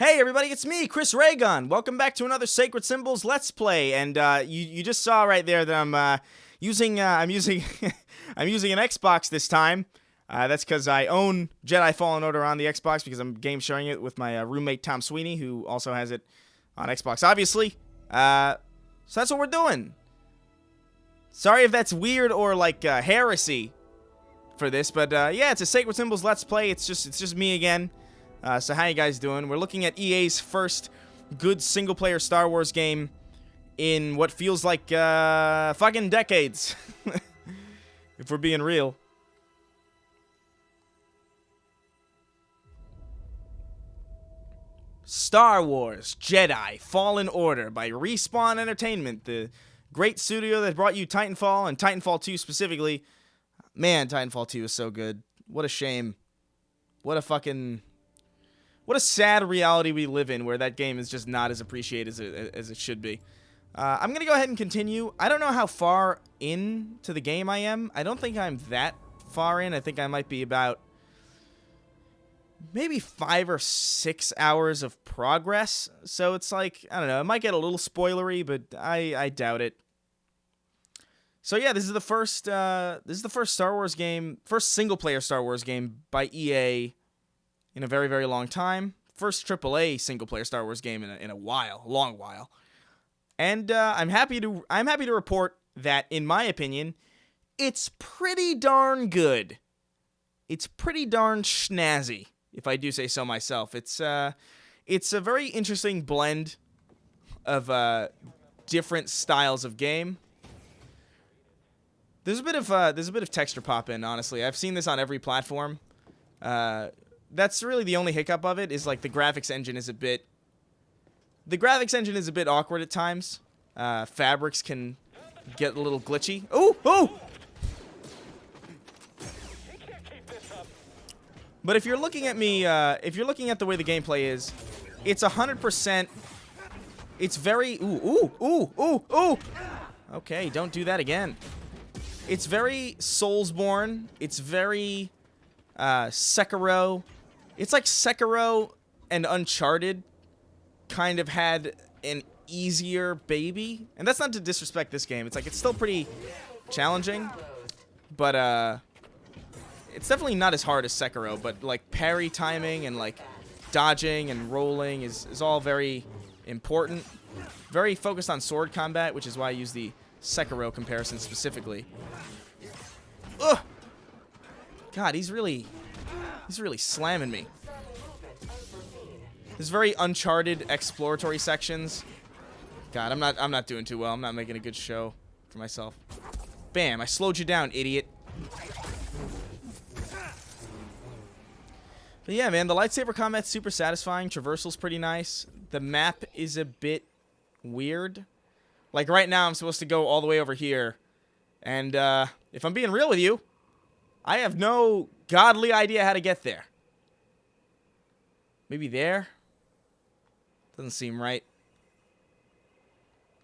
Hey everybody, it's me, Chris Raygun. Welcome back to another Sacred Symbols Let's Play. And you just saw right there that I'm using I'm using I'm using an Xbox this time. That's because I own Jedi Fallen Order on the Xbox because I'm game sharing it with my roommate Tom Sweeney, who also has it on Xbox, obviously. So that's what we're doing. Sorry if that's weird or like heresy for this, but yeah, it's a Sacred Symbols Let's Play. It's just me again. So how you guys doing? We're looking at EA's first good single-player Star Wars game in what feels like fucking decades, if we're being real. Star Wars Jedi Fallen Order by Respawn Entertainment, the great studio that brought you Titanfall and Titanfall 2 specifically. Man, Titanfall 2 is so good. What a shame. What a sad reality we live in where that game is just not as appreciated as it should be. I'm going to go ahead and continue. I don't know how far into the game I am. I don't think I'm that far in. I think I might be about maybe 5 or 6 hours of progress. So it's like, I don't know, it might get a little spoilery, but I doubt it. So yeah, this is the first Star Wars game, first single-player Star Wars game by EA in a very, very long time. First AAA single-player Star Wars game in a while, a long while. And I'm happy to report that, in my opinion, it's pretty darn good. It's pretty darn snazzy, if I do say so myself. It's a very interesting blend of different styles of game. There's a bit of texture pop in, honestly. I've seen this on every platform. That's really the only hiccup of it, is like the graphics engine is a bit awkward at times. Fabrics can get a little glitchy. Ooh! But if you're looking at me, if you're looking at the way the gameplay is, it's 100%. It's very ooh. Okay, don't do that again. It's very Soulsborne. It's very Sekiro. It's like Sekiro and Uncharted kind of had an easier baby. And that's not to disrespect this game. It's like, it's still pretty challenging. But, it's definitely not as hard as Sekiro. But, like, parry timing and, like, dodging and rolling is all very important. Very focused on sword combat, which is why I use the Sekiro comparison specifically. Ugh! God, he's really slamming me. There's very Uncharted exploratory sections. God, I'm not doing too well. I'm not making a good show for myself. Bam, I slowed you down, idiot. But yeah, man, the lightsaber combat's super satisfying. Traversal's pretty nice. The map is a bit weird. Like right now I'm supposed to go all the way over here. And if I'm being real with you, I have no godly idea how to get there. Maybe there? Doesn't seem right.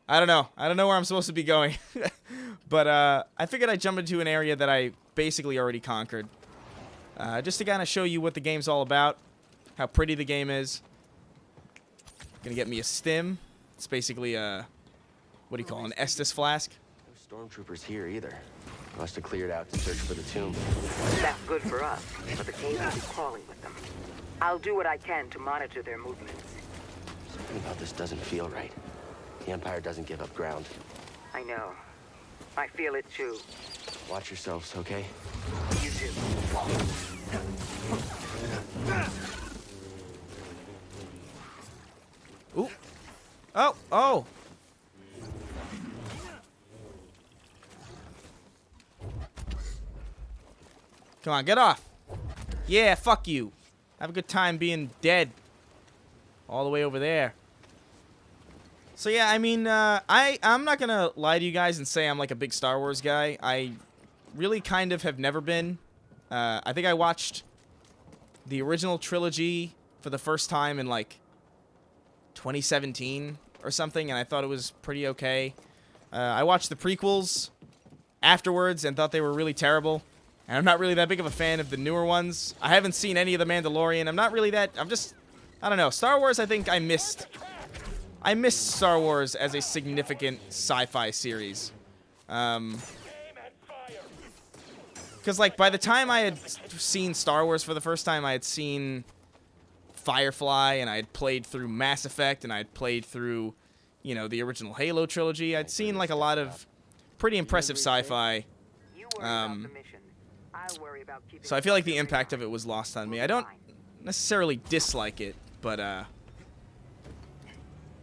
I don't know. I don't know where I'm supposed to be going. But I figured I'd jump into an area that I basically already conquered. Just to kind of show you what the game's all about. How pretty the game is. Gonna get me a stim. It's basically a, what do you call it, an Estus flask? No stormtroopers here either. Must have cleared out to search for the tomb. That's good for us, but the cave will be crawling with them. I'll do what I can to monitor their movements. Something about this doesn't feel right. The Empire doesn't give up ground. I know. I feel it too. Watch yourselves, okay? You do. Ooh. Oh. Come on, get off. Yeah, fuck you. Have a good time being dead. All the way over there. So yeah, I mean, I'm not gonna lie to you guys and say I'm like a big Star Wars guy. I really kind of have never been. I think I watched the original trilogy for the first time in like 2017 or something, and I thought it was pretty okay. I watched the prequels afterwards and thought they were really terrible. And I'm not really that big of a fan of the newer ones. I haven't seen any of The Mandalorian. I'm not really that... I'm just I don't know. Star Wars, I think I missed Star Wars as a significant sci-fi series. Because, like, by the time I had seen Star Wars for the first time, I had seen Firefly, and I had played through Mass Effect, and I had played through, you know, the original Halo trilogy. I'd seen, like, a lot of pretty impressive sci-fi. So I feel like the impact of it was lost on me. I don't necessarily dislike it, but,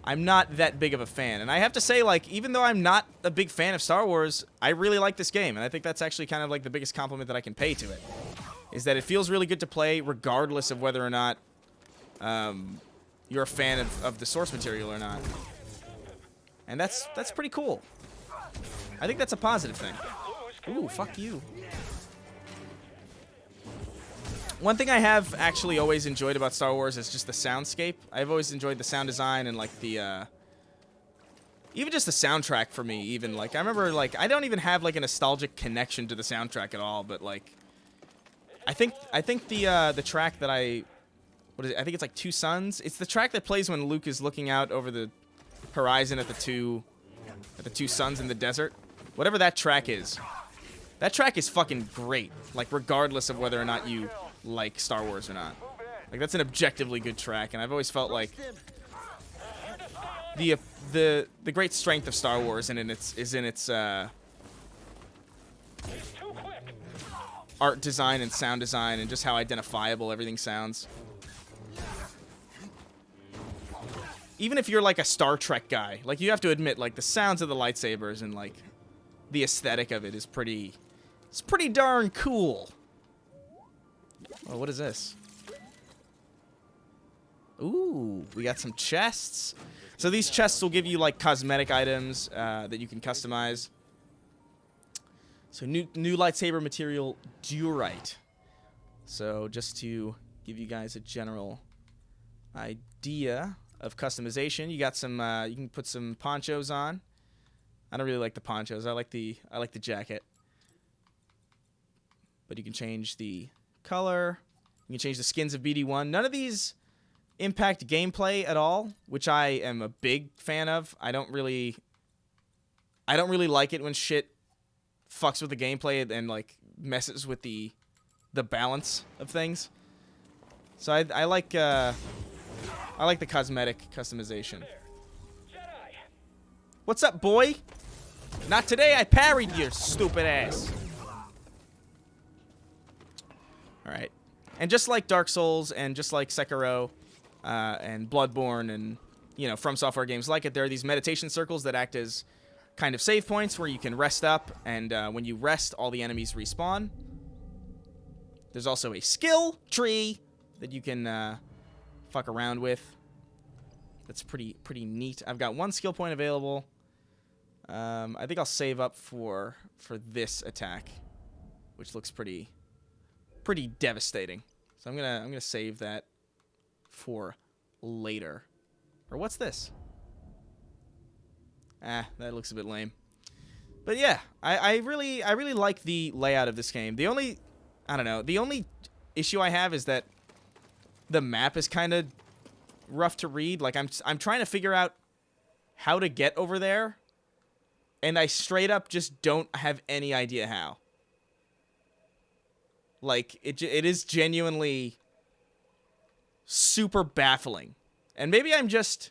I'm not that big of a fan. And I have to say, like, even though I'm not a big fan of Star Wars, I really like this game. And I think that's actually kind of like the biggest compliment that I can pay to it. Is that it feels really good to play regardless of whether or not you're a fan of the source material or not. And that's pretty cool. I think that's a positive thing. Ooh, fuck you. One thing I have actually always enjoyed about Star Wars is just the soundscape. I've always enjoyed the sound design and, like, the, even just the soundtrack for me, even. Like, I remember, like, I don't even have, like, a nostalgic connection to the soundtrack at all, but, like, I think the track that what is it? I think it's, like, Two Suns. It's the track that plays when Luke is looking out over the horizon at the two suns in the desert. Whatever that track is fucking great. Like, regardless of whether or not you like Star Wars or not. Like, that's an objectively good track, and I've always felt like the great strength of Star Wars is in its art design and sound design and just how identifiable everything sounds. Even if you're like a Star Trek guy, like, you have to admit, like, the sounds of the lightsabers and, like, the aesthetic of it is pretty darn cool. Oh, what is this? Ooh, we got some chests. So these chests will give you, like, cosmetic items that you can customize. So new lightsaber material, Durite. So just to give you guys a general idea of customization, you got some. You can put some ponchos on. I don't really like the ponchos. I like the jacket. But you can change the color. You can change the skins of BD1. None of these impact gameplay at all, which I am a big fan of. I don't really like it when shit fucks with the gameplay and like messes with the balance of things. So I like the cosmetic customization. What's up, boy? Not today. I parried you, stupid ass. All right. And just like Dark Souls and just like Sekiro and Bloodborne and, you know, From Software games like it, there are these meditation circles that act as kind of save points where you can rest up, and when you rest, all the enemies respawn. There's also a skill tree that you can fuck around with. That's pretty neat. I've got one skill point available. I think I'll save up for this attack, which looks pretty devastating. So I'm gonna save that for later. Or what's this? That looks a bit lame. But yeah, I really like the layout of this game. The only issue I have is that the map is kind of rough to read. Like, I'm trying to figure out how to get over there, and I straight up just don't have any idea how. Like, it is genuinely super baffling. And maybe I'm just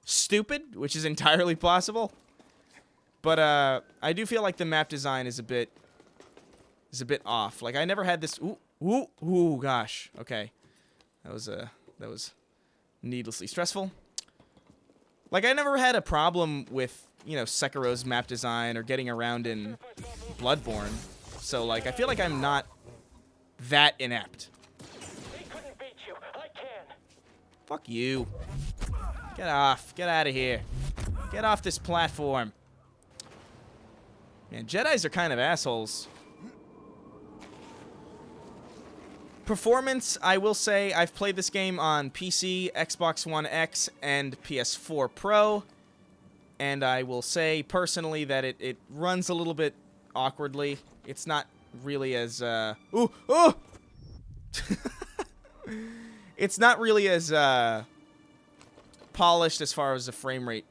stupid, which is entirely possible. But I do feel like the map design is a bit off. Like, I never had this. Ooh, gosh. Okay, that was needlessly stressful. Like, I never had a problem with, you know, Sekiro's map design or getting around in Bloodborne. So, like, I feel like I'm not that inept. Fuck you. Get off. Get out of here. Get off this platform. Man, Jedis are kind of assholes. Performance, I will say, I've played this game on PC, Xbox One X, and PS4 Pro. And I will say, personally, that it runs a little bit awkwardly. It's not really as, It's not really as polished as far as the frame rate.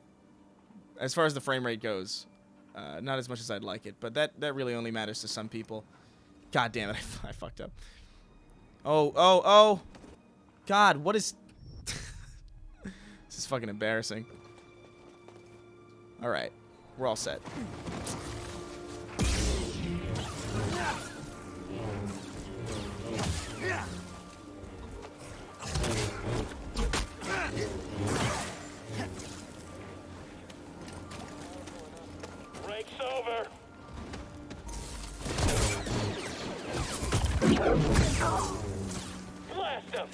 As far as the frame rate goes, not as much as I'd like it, but that really only matters to some people. God damn it, I fucked up. Oh. God, what is... This is fucking embarrassing. Alright, we're all set. Break's over. Blast him.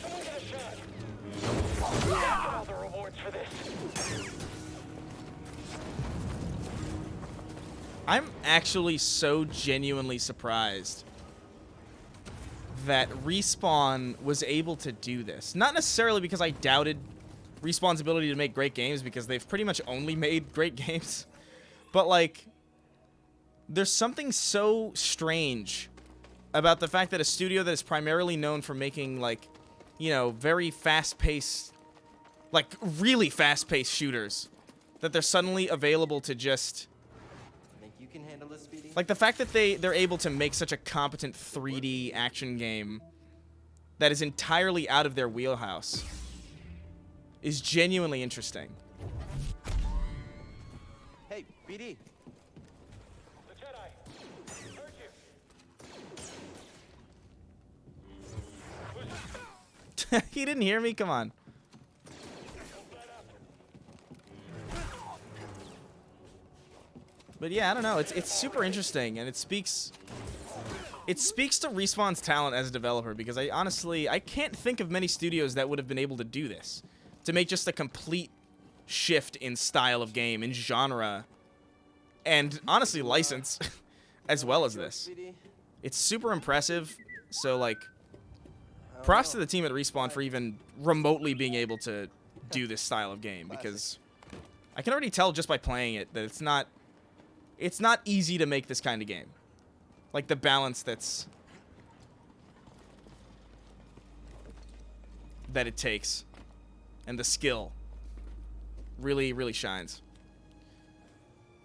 Someone get a shot. Get all the rewards for this. I'm actually so genuinely surprised that Respawn was able to do this. Not necessarily because I doubted Respawn's ability to make great games, because they've pretty much only made great games. But, like, there's something so strange about the fact that a studio that is primarily known for making, like, you know, very fast-paced, like, really fast-paced shooters, that they're suddenly available to just... You can handle this, Speedy? Like, the fact that they're able to make such a competent 3D action game that is entirely out of their wheelhouse is genuinely interesting. Hey, BD. The Jedi. Heard you. He didn't hear me? Come on. But yeah, I don't know. It's super interesting, and it speaks to Respawn's talent as a developer, because I can't think of many studios that would have been able to do this, to make just a complete shift in style of game, in genre, and honestly license as well as this. It's super impressive. So, like, props to the team at Respawn for even remotely being able to do this style of game, because I can already tell just by playing it that it's not easy to make this kind of game. Like, the balance that it takes and the skill really, really shines.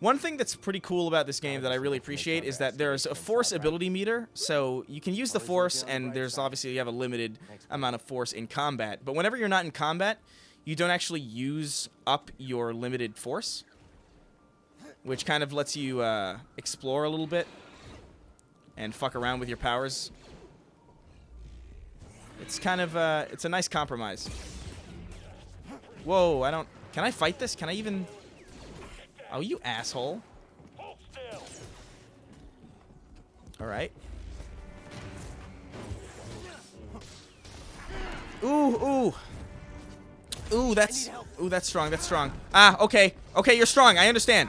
One thing that's pretty cool about this game that I really appreciate is that there's a force ability meter, so you can use the force, and there's obviously, you have a limited amount of force in combat, but whenever you're not in combat, you don't actually use up your limited force, which kind of lets you explore a little bit and fuck around with your powers. It's kind of it's a nice compromise. Whoa, can I fight this? Can I even... Oh, you asshole. Hold still. All right. Ooh. Ooh, that's strong. That's strong. Ah, okay. Okay, you're strong. I understand.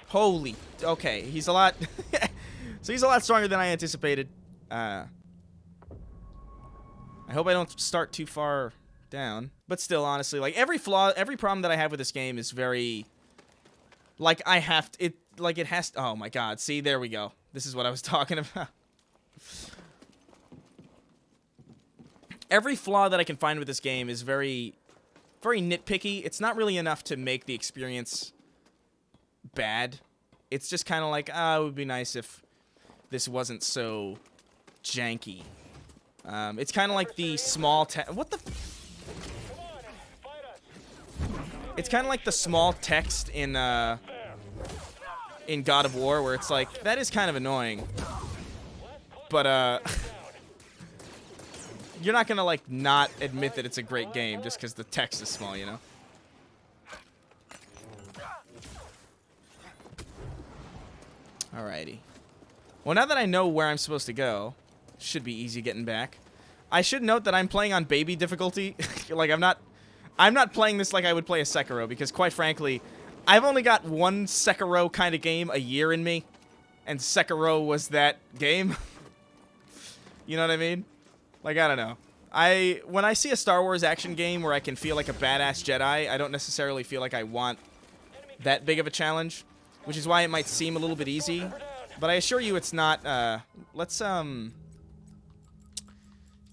Holy. Okay, he's a lot... So he's a lot stronger than I anticipated. I hope I don't start too far down. But still, honestly, like, every problem that I have with this game is very... Like, it has... Oh, my God. See, there we go. This is what I was talking about. Every flaw that I can find with this game is very, very nitpicky. It's not really enough to make the experience bad. It's just kind of like, it would be nice if this wasn't so janky. It's kind of like the small... What the... It's kind of like the small text in God of War, where it's like, that is kind of annoying. But, you're not gonna, like, not admit that it's a great game just because the text is small, you know? Alrighty. Well, now that I know where I'm supposed to go, should be easy getting back. I should note that I'm playing on baby difficulty. Like, I'm not playing this like I would play a Sekiro, because quite frankly, I've only got one Sekiro kind of game a year in me, and Sekiro was that game. You know what I mean? Like, I don't know. When I see a Star Wars action game where I can feel like a badass Jedi, I don't necessarily feel like I want that big of a challenge, which is why it might seem a little bit easy. But I assure you it's not, let's, you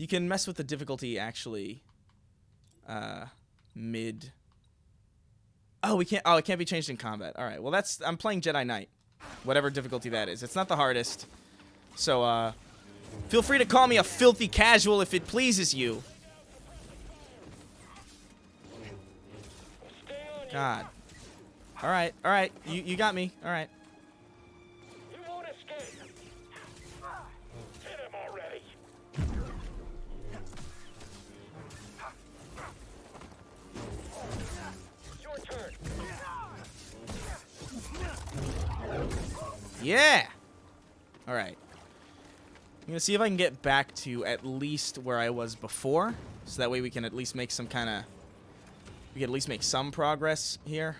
can mess with the difficulty, actually, mid. Oh, we can't, oh, it can't be changed in combat. Alright, well that's, I'm playing Jedi Knight. Whatever difficulty that is. It's not the hardest. So, feel free to call me a filthy casual if it pleases you. God. Alright, alright. You got me. Alright. You won't escape. Hit him already. Your turn. Yeah! Alright. I'm gonna see if I can get back to at least where I was before. So that way we can at least make some kind of... We can at least make some progress here.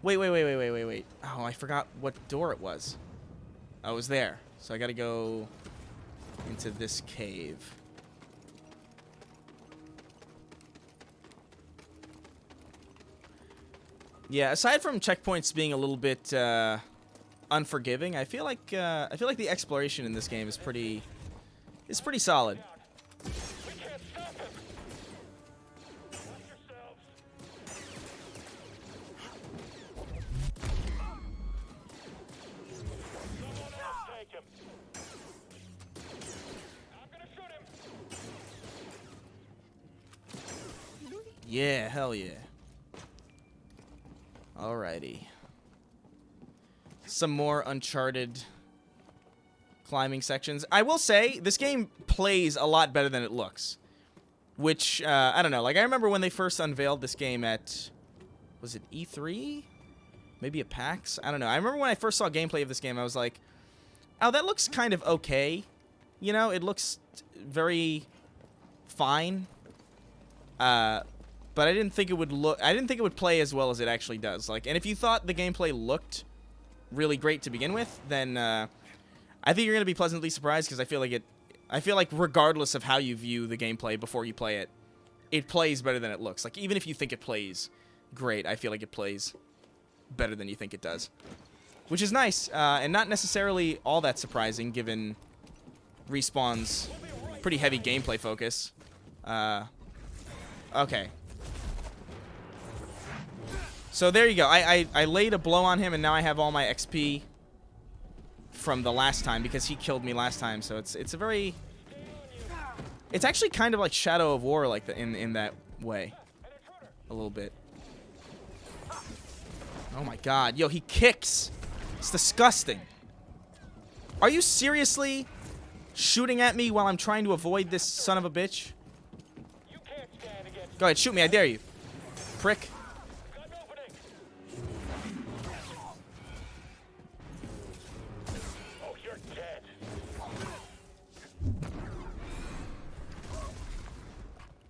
Wait. Oh, I forgot what door it was. Oh, it was there. So I gotta go into this cave. Yeah, aside from checkpoints being a little bit unforgiving, I feel like the exploration in this game is pretty solid. We can't stop him. Watch yourselves. Someone else take him. I'm gonna shoot him. Yeah, hell yeah. Alrighty. Some more Uncharted climbing sections. I will say, this game plays a lot better than it looks. Which, I don't know. Like, I remember when they first unveiled this game at... Was it E3? Maybe at PAX? I don't know. I remember when I first saw gameplay of this game, I was like, oh, that looks kind of okay. You know, it looks very fine. But I didn't think it would look... I didn't think it would play as well as it actually does. Like, and if you thought the gameplay looked really great to begin with, then I think you're going to be pleasantly surprised, because I feel like regardless of how you view the gameplay before you play it, it plays better than it looks. Like, even if you think it plays great, I feel like it plays better than you think it does. Which is nice, and not necessarily all that surprising, given Respawn's pretty heavy gameplay focus. Okay. So there you go. I laid a blow on him, and now I have all my XP from the last time, because he killed me last time. So it's a very... It's actually kind of like Shadow of War, like in that way. A little bit. Oh my god. Yo, he kicks. It's disgusting. Are you seriously shooting at me while I'm trying to avoid this son of a bitch? You can't stand against. Go ahead, shoot me. I dare you. Prick. Got an opening. Oh, you're dead.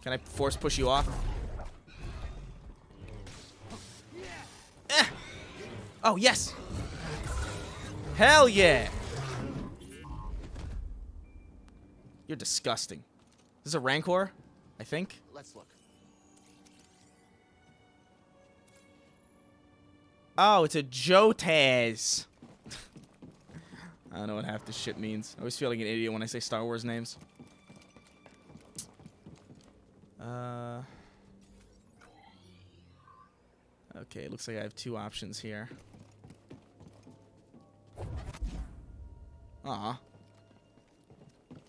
Can I force push you off? Eh. Oh, yes. Hell yeah. You're disgusting. This is a Rancor, I think. Let's look. Oh, it's a Jotaz. I don't know what half this shit means. I always feel like an idiot when I say Star Wars names. Okay, looks like I have two options here. Aw.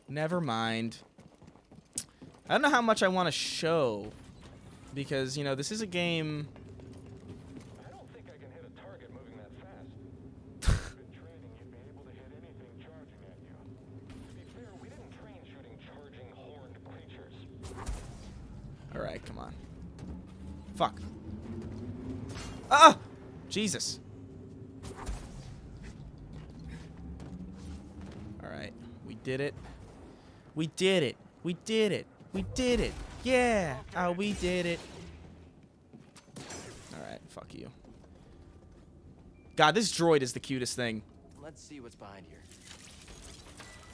Never mind. I don't know how much I want to show, because, you know, this is a game... I don't think I can hit a target moving that fast. If you've been training, you'd be able to hit anything charging at you. To be fair, we didn't train shooting charging horned creatures. Alright, come on. Fuck. Ah! Jesus. Alright, we did it. We did it. We did it. We did it. Yeah. Oh, we did it. Alright, fuck you. God, this droid is the cutest thing. Let's see what's behind here.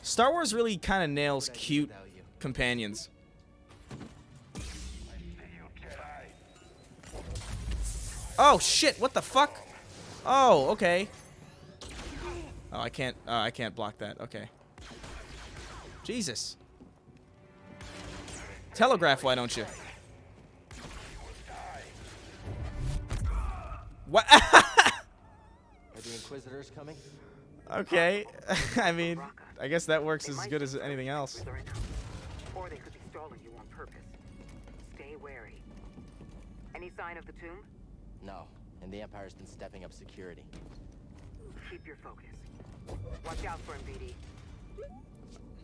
Star Wars really kind of nails What I'd do cute without you. companions. I see you, Jedi. Oh, shit. What the fuck? Oh, okay. Oh, I can't block that. Okay. Jesus. Telegraph, why don't you? What? Are the Inquisitors coming? Okay. I mean, I guess that works as good as anything else. Whether enough. Or they could be stalling you on purpose. Stay wary. Any sign of the tomb? No, and the Empire's been stepping up security. Keep your focus. Watch out for him, BD.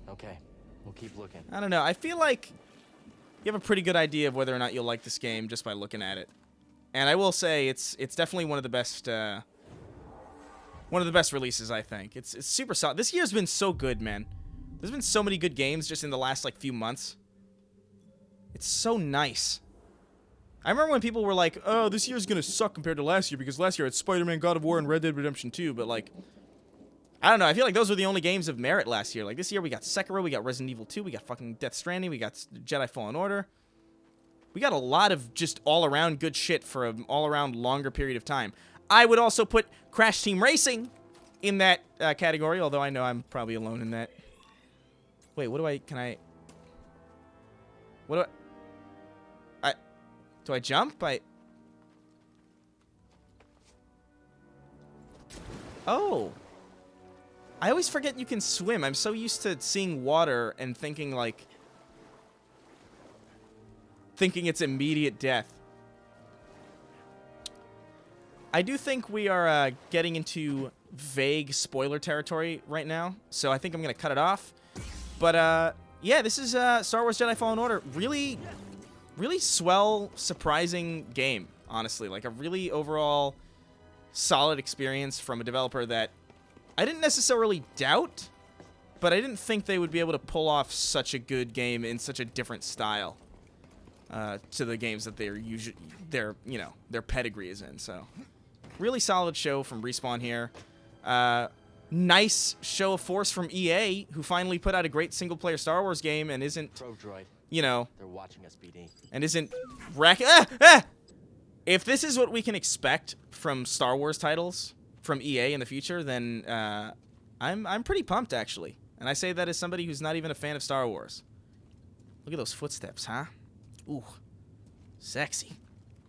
Okay, we'll keep looking. I don't know. I feel like you have a pretty good idea of whether or not you'll like this game just by looking at it. And I will say it's definitely one of the best releases, I think. It's super solid. This year's been so good, man. There's been so many good games just in the last like few months. It's so nice. I remember when people were like, "Oh, this year's gonna suck compared to last year because last year had Spider-Man, God of War, and Red Dead Redemption 2." But like, I don't know. I feel like those were the only games of merit last year. Like this year, we got Sekiro, we got Resident Evil 2, we got fucking Death Stranding, we got Jedi Fallen Order. We got a lot of just all-around good shit for an all-around longer period of time. I would also put Crash Team Racing in that category, although I know I'm probably alone in that. Wait, what do I... Can I... What do I... Do I jump? Oh. I always forget you can swim. I'm so used to seeing water and thinking, like... Thinking it's immediate death. I do think we are getting into vague spoiler territory right now, so I think I'm going to cut it off. But, yeah, this is Star Wars Jedi Fallen Order. Really, really swell, surprising game, honestly. Like, a really overall solid experience from a developer that I didn't necessarily doubt, but I didn't think they would be able to pull off such a good game in such a different style to the games that they're usually, their pedigree is in. So, really solid show from Respawn here. Nice show of force from EA, who finally put out a great single-player Star Wars game and isn't, Probe droid. you know, They're watching us, BD. and isn't If this is what we can expect from Star Wars titles from EA in the future, then I'm pretty pumped, actually. And I say that as somebody who's not even a fan of Star Wars. Look at those footsteps, huh? Ooh, sexy.